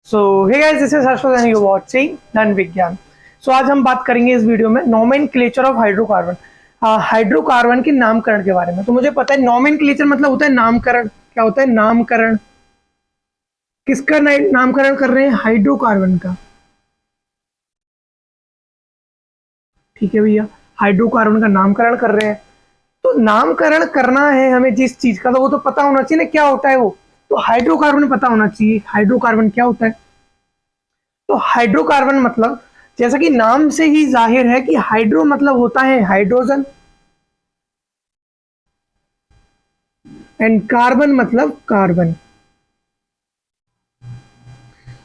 So hey guys, this is Harshvardhan and you watching Dhan Vigyan. सो आज हम बात करेंगे इस वीडियो में नोमेनक्लेचर ऑफ हाइड्रोकार्बन, हाइड्रोकार्बन के नामकरण के बारे में। तो मुझे पता है नोमेनक्लेचर मतलब होता है नामकरण। क्या होता है नामकरण? किसका नामकरण कर रहे हैं? हाइड्रोकार्बन का। ठीक है भैया, हाइड्रोकार्बन का नामकरण कर रहे हैं। तो नामकरण करना है हमें जिस चीज का, तो वो तो पता होना चाहिए ना क्या होता है वो। तो हाइड्रोकार्बन पता होना चाहिए हाइड्रोकार्बन क्या होता है। तो हाइड्रोकार्बन मतलब, जैसा कि नाम से ही जाहिर है कि हाइड्रो मतलब होता है हाइड्रोजन, एंड कार्बन मतलब कार्बन।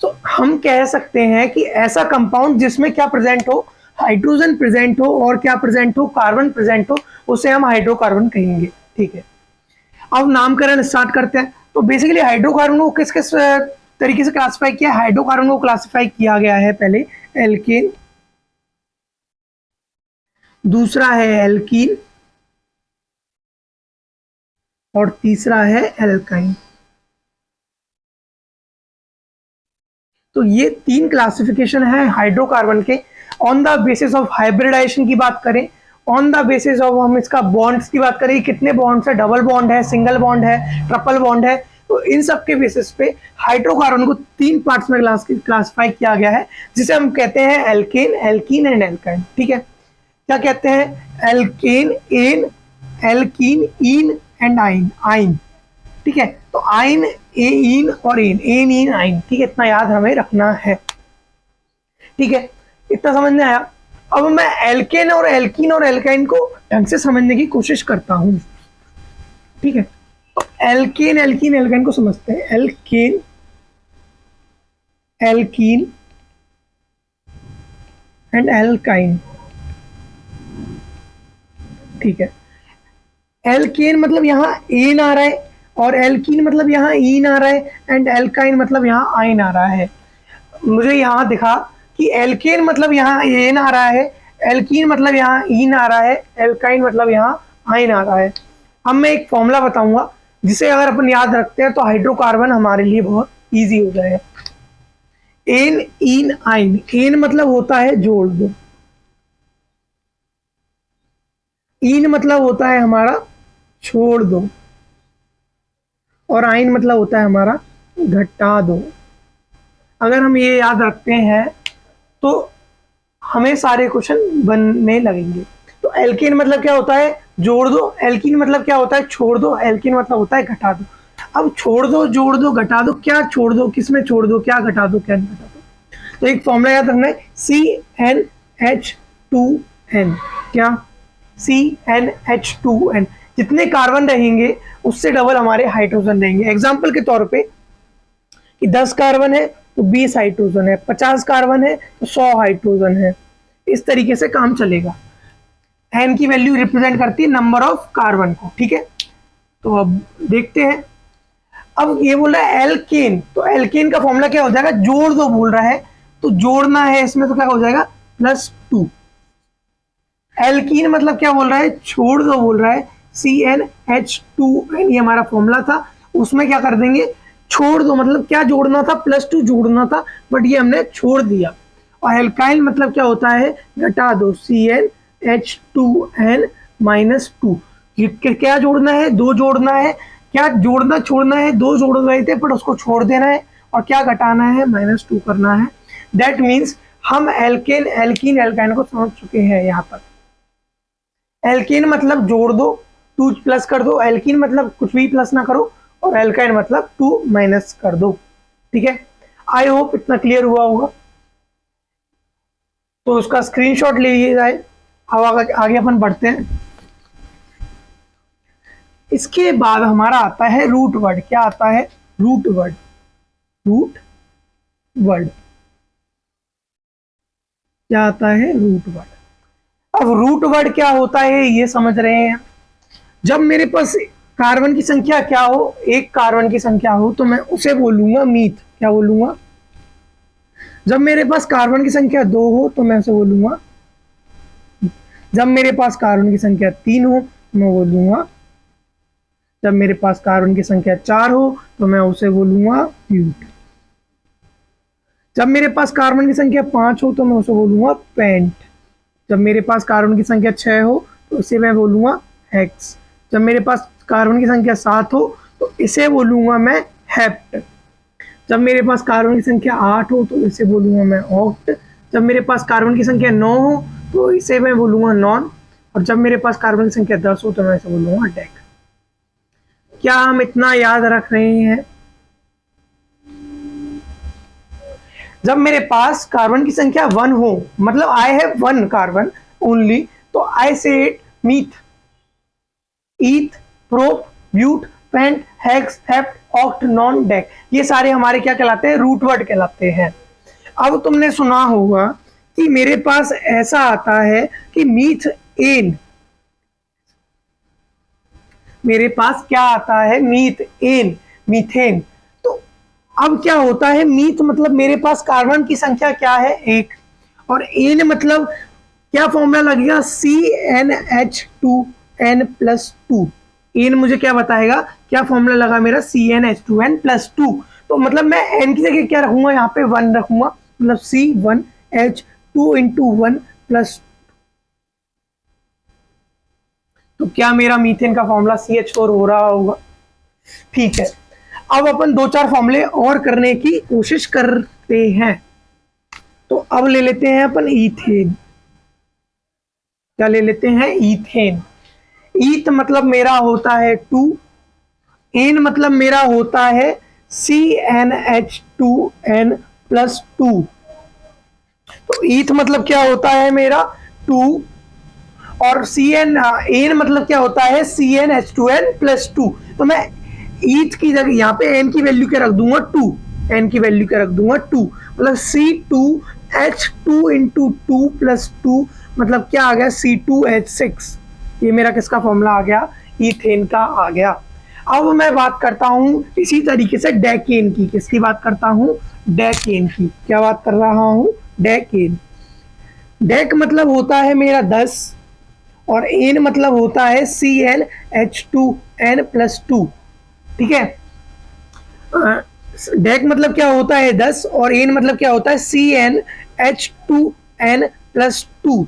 तो हम कह सकते हैं कि ऐसा कंपाउंड जिसमें क्या प्रेजेंट हो, हाइड्रोजन प्रेजेंट हो और क्या प्रेजेंट हो, कार्बन प्रेजेंट हो, उसे हम हाइड्रोकार्बन कहेंगे। ठीक है, अब नामकरण स्टार्ट करते हैं। तो बेसिकली हाइड्रोकार्बन को किस किस तरीके से क्लासिफाई किया? हाइड्रोकार्बन को क्लासिफाई किया गया है पहले एल्केन, दूसरा है एल्कीन, और तीसरा है एल्काइन। तो ये तीन क्लासिफिकेशन है हाइड्रोकार्बन के। On the basis of hybridization की बात करें, ऑन द बेसिस ऑफ हम इसका बॉन्ड्स की बात करें, कितने बॉन्ड्स है, डबल बॉन्ड है, सिंगल बॉन्ड है, ट्रिपल बॉन्ड है, तो इन सब के बेसिस पे हाइड्रोकार्बन को तीन पार्ट्स में क्लासिफाई किया गया है, जिसे हम कहते हैं एल्केन, एल्कीन एंड एल्काइन। ठीक है, क्या कहते हैं? Alkane, ane, alkene, ene and yne. Yne, ठीक है। तो आइन, एन और एन, एन इन आइन। ठीक है, इतना याद हमें रखना है। ठीक है, इतना समझ में आया। अब मैं एल्केन और एल्कीन और एल्काइन को ढंग से समझने की कोशिश करता हूं। ठीक है, तो एल्केन, एल्कीन, एल्काइन को समझते हैं। Alkane, alkene and alkyne. ठीक है, एल्केन मतलब यहाँ एन आ रहा है, और एल्कीन मतलब यहाँ इन आ रहा है, एंड एल्काइन मतलब यहाँ आइन आ रहा है। मुझे यहाँ दिखा कि एल्केन मतलब यहाँ एन आ रहा है, एल्कीन मतलब यहाँ इन आ रहा है, एल्काइन मतलब यहाँ आइन आ रहा है। अब मैं एक फॉर्मूला बताऊंगा जिसे अगर अपन याद रखते हैं तो हाइड्रोकार्बन हमारे लिए बहुत इजी हो जाएगा। एन इन आइन, एन मतलब होता है जोड़ दो, इन मतलब होता है हमारा छोड़ दो, और आइन मतलब होता है हमारा घटा दो। अगर हम ये याद रखते हैं तो हमें सारे क्वेश्चन बनने लगेंगे। तो एल्केन मतलब क्या होता है? जोड़ दो। एल्कीन मतलब क्या होता है? छोड़ दो। एल्कीन मतलब होता है घटा दो। अब छोड़ दो, जोड़ दो, घटा दो, क्या छोड़ दो, किसमें छोड़ दो, क्या घटा दो, क्या घटा दो। तो एक फॉर्मूला याद रखना है, CnH2n। क्या? CnH2n। जितने कार्बन रहेंगे उससे डबल हमारे हाइड्रोजन रहेंगे। एग्जाम्पल के तौर पे कि 10 कार्बन है तो 20 हाइड्रोजन है, 50 कार्बन है तो 100 हाइड्रोजन है। इस तरीके से काम चलेगा। एन की वैल्यू रिप्रेजेंट करती है नंबर ऑफ कार्बन को। ठीक है, तो अब देखते हैं। अब ये बोल रहा है एल्केन, तो एल्केन का फॉर्मूला क्या हो जाएगा? जोड़ दो बोल रहा है, तो जोड़ना है इसमें, तो क्या हो जाएगा? +2। एल्कीन मतलब क्या बोल रहा है? छोड़ दो बोल रहा है, CnH2n। ये हमारा फॉर्मूला था, उसमें क्या कर देंगे? छोड़ दो मतलब क्या जोड़ना था? +2 जोड़ना था, बट ये हमने छोड़ दिया। और एल्काइल मतलब क्या होता है? घटा दो, CnH2n -2। क्या जोड़ना है? 2 जोड़ना है। क्या जोड़ना छोड़ना है? 2 जोड़ रहे थे बट उसको छोड़ देना है, और क्या घटाना है? -2 करना है। दैट मीन्स हम एल्केन, एल्कीन, एल्काइन को समझ चुके हैं यहाँ तक। एल्केन मतलब जोड़ दो, 2 प्लस कर दो, एल्कीन मतलब कुछ भी प्लस ना करो, और एल्काइन मतलब 2 माइनस कर दो। ठीक है, आई होप इतना क्लियर हुआ होगा। तो उसका स्क्रीनशॉट ले लिया जाए। अब आगे अपन बढ़ते हैं। इसके बाद हमारा आता है रूट वर्ड। क्या आता है? Root word. रूट वर्ड क्या आता है? Root word. अब रूट वर्ड क्या होता है ये समझ रहे हैं। जब मेरे पास कार्बन की संख्या क्या हो, एक कार्बन की संख्या हो, तो मैं उसे बोलूंगा मीथ। क्या बोलूंगा? जब मेरे पास कार्बन की संख्या 2 हो तो मैं उसे बोलूंगा। जब मेरे पास कार्बन की संख्या 3 हो तो मैं बोलूंगा। जब मेरे पास कार्बन की संख्या 4 हो तो मैं उसे बोलूंगा ब्यूट। जब मेरे पास कार्बन की संख्या 5 हो तो मैं उसे बोलूंगा पेंट। जब मेरे पास कार्बन की संख्या 6 हो तो इसे मैं बोलूंगा हेक्स। जब मेरे पास कार्बन की संख्या 7 हो तो इसे बोलूंगा मैं हेप्ट। जब मेरे पास कार्बन की संख्या 8 हो तो इसे बोलूंगा मैं ऑक्ट। जब मेरे पास कार्बन की संख्या 9 हो तो इसे मैं बोलूंगा नॉन। और जब मेरे पास कार्बन की संख्या 10 हो तो मैं इसे बोलूंगा डेक। क्या हम इतना याद रख रहे हैं? जब मेरे पास कार्बन की संख्या 1 हो, मतलब आई हैव 1 कार्बन ओनली, तो I say it meth, eth, prop, but, pent, hex, hept, oct, non, dec. ये सारे हमारे क्या कहलाते हैं? रूट वर्ड कहलाते हैं। अब तुमने सुना होगा कि मेरे पास ऐसा आता है कि मीथ एन, मेरे पास क्या आता है? Meth ane, methane. तो अब क्या होता है? मीथ मतलब मेरे पास कार्बन की संख्या क्या है? 1। और एन मतलब क्या फॉर्मूला लगेगा? CnH2n+2। एन मुझे क्या बताएगा? क्या फॉर्मूला लगा मेरा? CnH2n+2। तो मतलब मैं एन की जगह क्या रखूंगा? यहाँ पे 1 रखूंगा, मतलब C1H2 × 1+। तो क्या मेरा मीथेन का फॉर्मूला CH4 हो रहा होगा? ठीक है, अब अपन 2-4 फॉर्मूले और करने की कोशिश करते हैं। तो अब ले लेते हैं अपन ईथेन। क्या ले लेते हैं? ईथेन। ईथ मतलब मेरा होता है 2, एन मतलब मेरा होता है CnH2n+2। तो ईथ मतलब क्या होता है मेरा? 2। और एन मतलब क्या होता है? CnH2n+2। तो मैं ईथ की जगह यहाँ पे एन की वैल्यू क्या रख दूंगा? 2। एन की वैल्यू क्या रख दूंगा? 2। मतलब C2H2 × 2+2 मतलब क्या आ गया? C2H6। ये मेरा किसका फॉर्मूला आ गया? ईथेन का आ गया। अब मैं बात करता हूं इसी तरीके से डेकेन की। किसकी बात करता हूं? डेकेन की। क्या बात कर रहा हूं? डेकेन। डेक मतलब होता है मेरा 10 और एन मतलब होता है CnH2n+2। ठीक है, डेक मतलब क्या होता है? 10 और एन मतलब क्या होता है? CnH2n+2।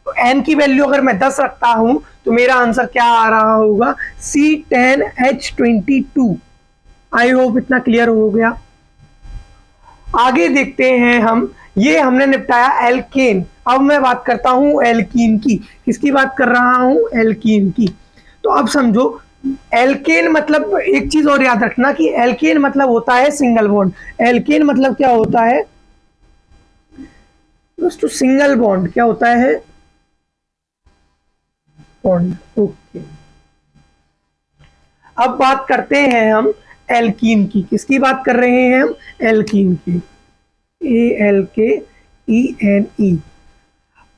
तो एन की वैल्यू अगर मैं 10 रखता हूं तो मेरा आंसर क्या आ रहा होगा? C10H22। आई होप इतना क्लियर हो गया। आगे देखते हैं हम। ये हमने निपटाया एल्केन। अब मैं बात करता हूं एल्कीन की। किसकी बात कर रहा हूं? एल्कीन की। तो अब समझो, एल्केन मतलब एक चीज और याद रखना कि एल्केन मतलब होता है सिंगल बॉन्ड। एल्केन मतलब क्या होता है? दोस्तों सिंगल बॉन्ड। क्या होता है? बॉन्ड। ओके, अब बात करते हैं हम एल्कीन की। किसकी बात कर रहे हैं हम? एल्कीन की। ALKENE।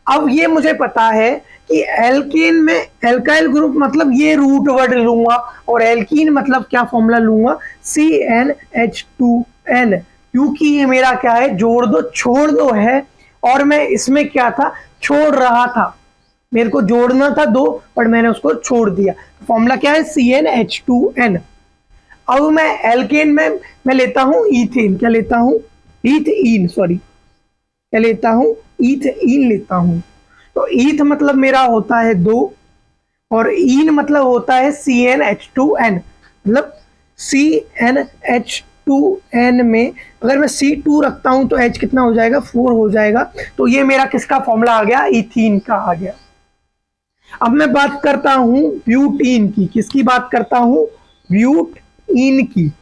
अब ये मुझे पता है कि एल्केन में एल्काइल ग्रुप मतलब ये रूट वर्ड लूंगा, और एल्कीन मतलब क्या फॉर्मूला लूंगा? CnH2n। क्योंकि ये मेरा क्या है? जोड़ दो छोड़ दो है, और मैं इसमें क्या था? छोड़ रहा था। मेरे को जोड़ना था 2 पर मैंने उसको छोड़ दिया। फॉर्मूला क्या है? CnH2n। अब मैं एल्केन में मैं लेता हूं ईथेन। क्या लेता हूं? ईथीन, सॉरी, क्या लेता हूं? ईथीन लेता हूं। तो ईथ मतलब मेरा होता है 2 और ईन मतलब होता है CnH2n। मतलब CnH2n में अगर मैं C2 रखता हूं तो H कितना हो जाएगा? 4 हो जाएगा। तो ये मेरा किसका फॉर्मूला आ गया? ईथीन का आ गया। अब मैं बात करता हूं ब्यूटीन की। किसकी बात करता हूं? ब्यूटीन की।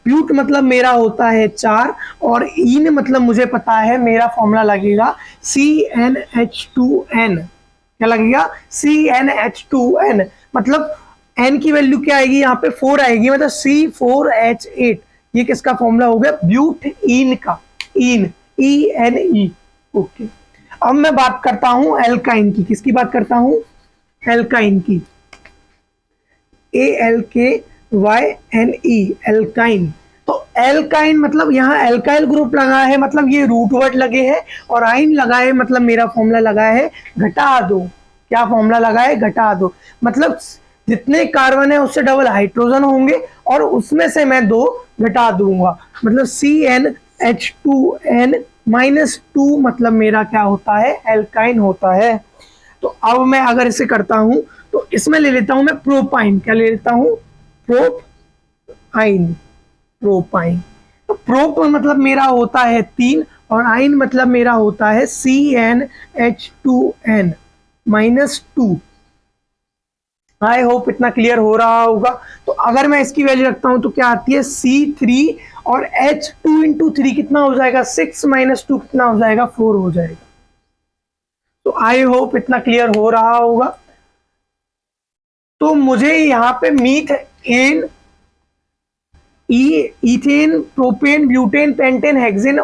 ब्यूट मतलब मेरा होता है 4 और इन मतलब मुझे पता है मेरा फॉर्मूला लगेगा CnH2n। क्या लगेगा? CnH2n। मतलब n की वैल्यू क्या आएगी? यहाँ पे 4 आएगी, मतलब C4H8। ये किसका फॉर्मूला हो गया? ब्यूट इन का। इन, ENE। ओके, अब मैं बात करता हूं एल्काइन की। किसकी बात करता हूं? एल्काइन की। ALKYNE, alkyne. तो एल्काइन मतलब यहाँ एल्काइल ग्रुप लगा है, मतलब ये रूट वर्ड लगे हैं, और आइन लगा है मतलब मेरा फॉर्मूला लगा है घटा दो। क्या फॉर्मूला लगा है? घटा दो। मतलब जितने कार्बन है उससे डबल हाइड्रोजन होंगे और उसमें से मैं 2 घटा दूंगा, मतलब CN H2N -2 मतलब मेरा क्या होता है, एल्काइन होता है। तो अब मैं अगर इसे करता हूं तो इसमें ले लेता हूं मैं प्रोपाइन, क्या ले लेता हूं, प्रोपाइन, प्रोपाइन। तो प्रोप मतलब मेरा होता है 3 और आइन मतलब मेरा होता है CnH2n -2। आई होप इतना क्लियर हो रहा होगा। तो अगर मैं इसकी वैल्यू रखता हूं तो क्या आती है, C3 और H2 इंटू 3 कितना हो जाएगा, 6 -2 कितना हो जाएगा, 4 हो जाएगा। तो आई होप इतना क्लियर हो रहा होगा। तो मुझे यहाँ पे methane, ethane, propane, butane, pentane, hexane,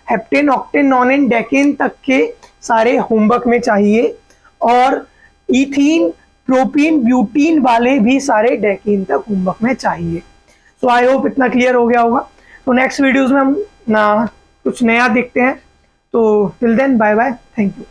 heptane, octane, nonane, decane तक के सारे होमवर्क में चाहिए और इथीन, प्रोपीन, ब्यूटीन वाले भी सारे डेकेन तक होमवर्क में चाहिए। सो आई होप इतना क्लियर हो गया होगा। तो नेक्स्ट वीडियोस में हम ना कुछ नया देखते हैं। तो till then bye bye, thank you.